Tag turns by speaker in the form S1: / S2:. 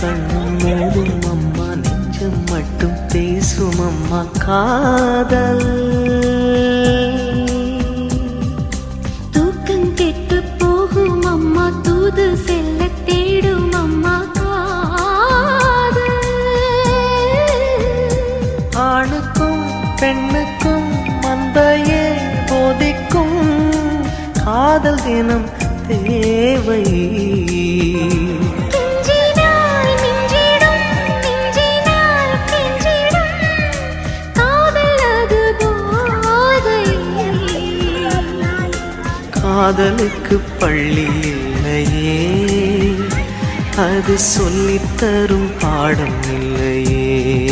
S1: கண்ணும் மோதும் அம்மா, நெஞ்சம் மட்டும் பேசும் அம்மா காதல்.
S2: தூக்கம் கெட்டு போகும் அம்மா, தூது செல்ல தேடும் அம்மா காதல்.
S1: ஆணுக்கும் பெண்ணுக்கும் மந்தையே போதிக்கும் காதல் தினம் தேவை. காதலுக்கு பள்ளி இல்லையே, அது சொல்லித்தரும் பாடம் இல்லையே.